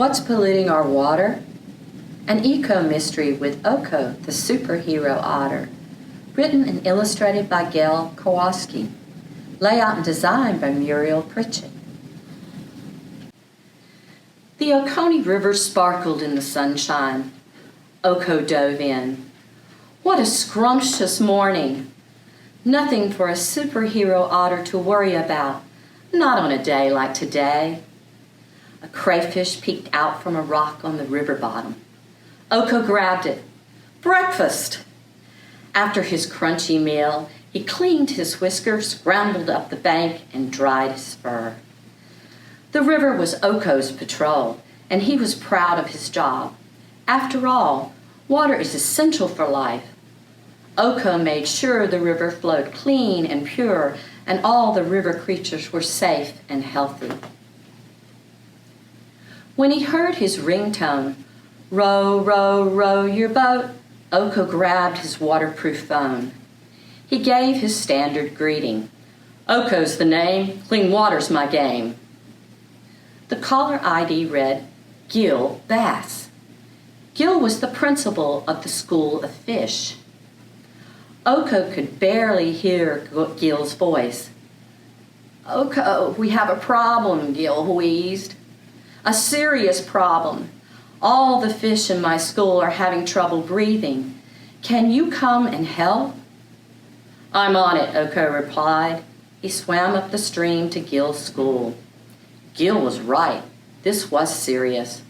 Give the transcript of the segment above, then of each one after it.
What's polluting our water? An eco-mystery with Oko, the Superhero Otter. Written and illustrated by Gail Kowalski. Layout and design by Muriel Pritchett. The Oconee River sparkled in the sunshine. Oko dove in. What a scrumptious morning! Nothing for a superhero otter to worry about, not on a day like today. A crayfish peeked out from a rock on the river bottom. Oko grabbed it. Breakfast! After his crunchy meal, he cleaned his whiskers, scrambled up the bank, and dried his fur. The river was Oko's patrol, and he was proud of his job. After all, water is essential for life. Oko made sure the river flowed clean and pure, and all the river creatures were safe and healthy. When he heard his ringtone, row, row, row your boat, Oko grabbed his waterproof phone. He gave his standard greeting. Oko's the name, clean water's my game. The caller ID read, Gil Bass. Gil was the principal of the School of Fish. Oko could barely hear Gil's voice. Oko, we have a problem, Gil wheezed. A serious problem. All the fish in my school are having trouble breathing. Can you come and help? I'm on it, Oko replied. He swam up the stream to Gil's school. Gil was right. This was serious.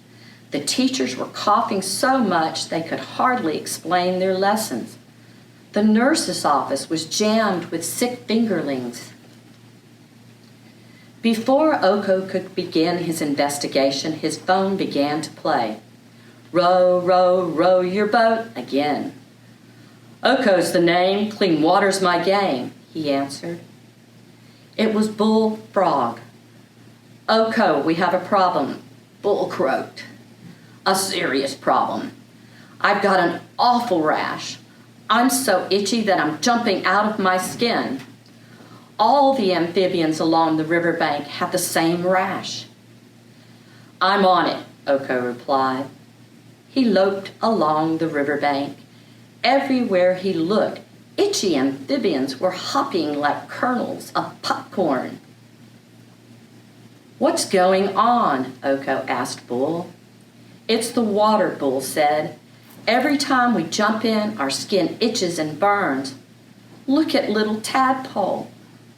The teachers were coughing so much they could hardly explain their lessons. The nurse's office was jammed with sick fingerlings. Before Oko could begin his investigation, his phone began to play. Row, row, row your boat again. Oko's the name, clean water's my game, he answered. It was Bull Frog. Oko, we have a problem, Bull croaked. A serious problem. I've got an awful rash. I'm so itchy that I'm jumping out of my skin. All the amphibians along the riverbank have the same rash. I'm on it, Oko replied. He loped along the riverbank. Everywhere he looked, itchy amphibians were hopping like kernels of popcorn. What's going on? Oko asked Bull. It's the water, Bull said. Every time we jump in, our skin itches and burns. Look at little Tadpole.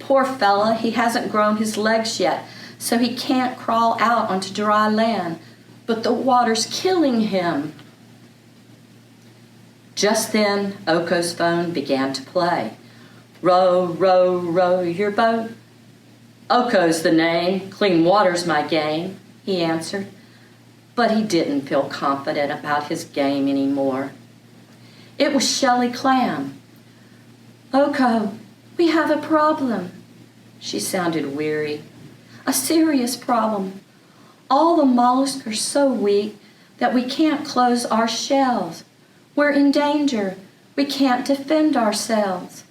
Poor fella, he hasn't grown his legs yet, so he can't crawl out onto dry land, but the water's killing him. Just then, Oko's phone began to play. Row, row, row your boat. Oko's the name, clean water's my game, he answered, but he didn't feel confident about his game anymore. It was Shelly Clam. Oko, we have a problem. She sounded weary. A serious problem. All the mollusks are so weak that we can't close our shells. We're in danger. We can't defend ourselves.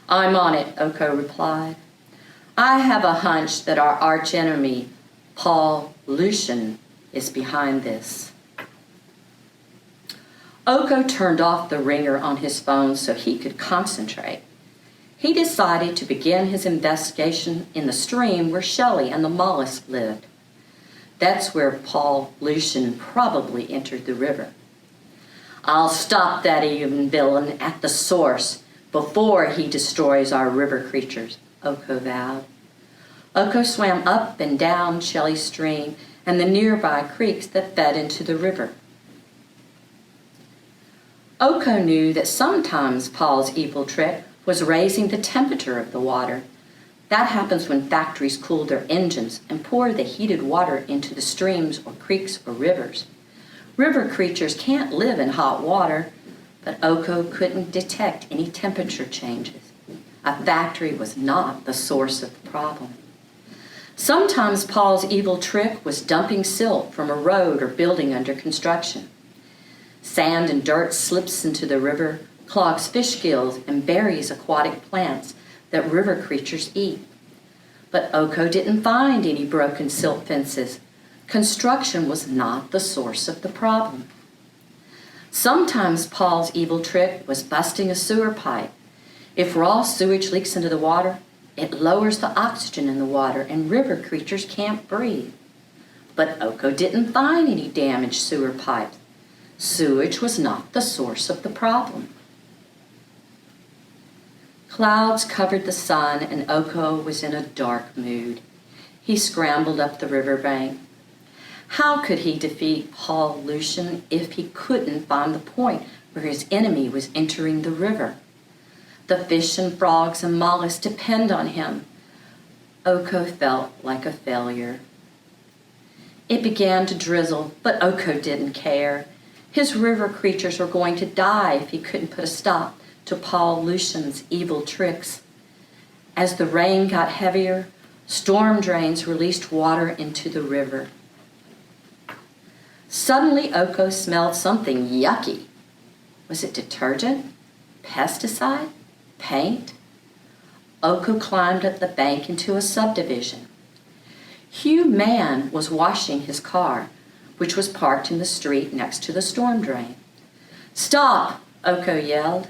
I'm on it, Oko replied. I have a hunch that our archenemy, Polluting, is behind this. Oko turned off the ringer on his phone so he could concentrate. He decided to begin his investigation in the stream where Shelly and the mollusk lived. That's where Polluting probably entered the river. I'll stop that even villain at the source before he destroys our river creatures, Oko vowed. Oko swam up and down Shelly's stream and the nearby creeks that fed into the river. Oko knew that sometimes Paul's evil trick was raising the temperature of the water. That happens when factories cool their engines and pour the heated water into the streams or creeks or rivers. River creatures can't live in hot water, but Oko couldn't detect any temperature changes. A factory was not the source of the problem. Sometimes Paul's evil trick was dumping silt from a road or building under construction. Sand and dirt slips into the river, clogs fish gills, and buries aquatic plants that river creatures eat. But Oko didn't find any broken silt fences, Construction was not the source of the problem. Sometimes Paul's evil trick was busting a sewer pipe. If raw sewage leaks into the water, it lowers the oxygen in the water and river creatures can't breathe. But Oco didn't find any damaged sewer pipes. Sewage was not the source of the problem. Clouds covered the sun and Oco was in a dark mood. He scrambled up the riverbank. How could he defeat pollution if he couldn't find the point where his enemy was entering the river? The fish and frogs and mollusks depend on him. Oco felt like a failure. It began to drizzle, but Oco didn't care. His river creatures were going to die if he couldn't put a stop to pollution's evil tricks. As the rain got heavier, storm drains released water into the river. Suddenly, Oco smelled something yucky. Was it detergent? Pesticide? Paint? Oco climbed up the bank into a subdivision. Hugh Mann was washing his car, which was parked in the street next to the storm drain. "Stop!" Oco yelled.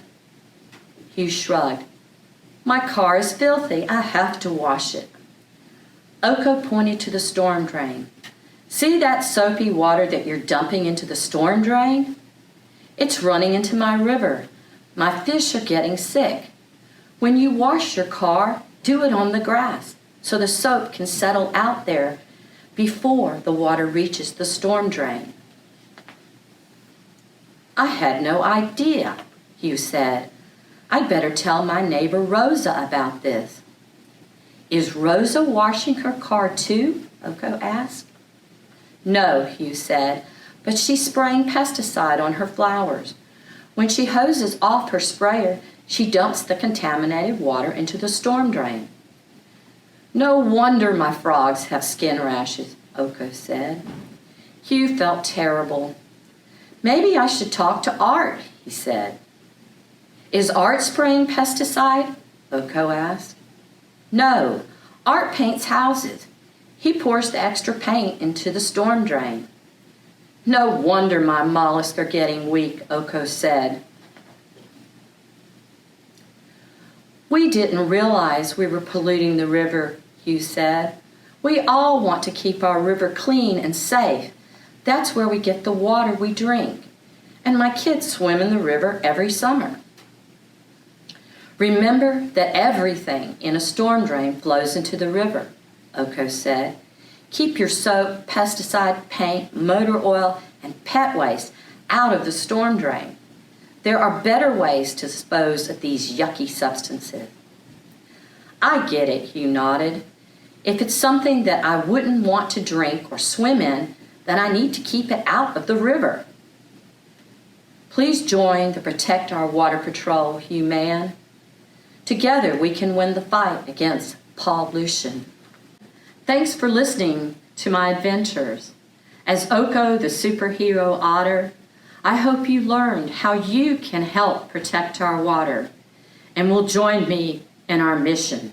Hugh shrugged. "My car is filthy. I have to wash it." Oco pointed to the storm drain. "See that soapy water that you're dumping into the storm drain? It's running into my river. My fish are getting sick. When you wash your car, do it on the grass so the soap can settle out there before the water reaches the storm drain." "I had no idea," Hugh said. "I'd better tell my neighbor Rosa about this." "Is Rosa washing her car too?" Oco asked. "No," Hugh said, "but she's spraying pesticide on her flowers. When she hoses off her sprayer, she dumps the contaminated water into the storm drain." "No wonder my frogs have skin rashes," Oco said. Hugh felt terrible. "Maybe I should talk to Art," he said. "Is Art spraying pesticide?" Oco asked. "No, Art paints houses. He pours the extra paint into the storm drain." "No wonder my mollusks are getting weak," Oco said. "We didn't realize we were polluting the river," Hugh said. "We all want to keep our river clean and safe. That's where we get the water we drink. And my kids swim in the river every summer." "Remember that everything in a storm drain flows into the river," Oco said. "Keep your soap, pesticide, paint, motor oil, and pet waste out of the storm drain. There are better ways to dispose of these yucky substances." "I get it," Hugh nodded. "If it's something that I wouldn't want to drink or swim in, then I need to keep it out of the river." Please join the Protect Our Water Patrol, Hugh Mann. Together we can win the fight against pollution. Thanks for listening to my adventures. As Oco the Superhero Otter, I hope you learned how you can help protect our water and will join me in our mission.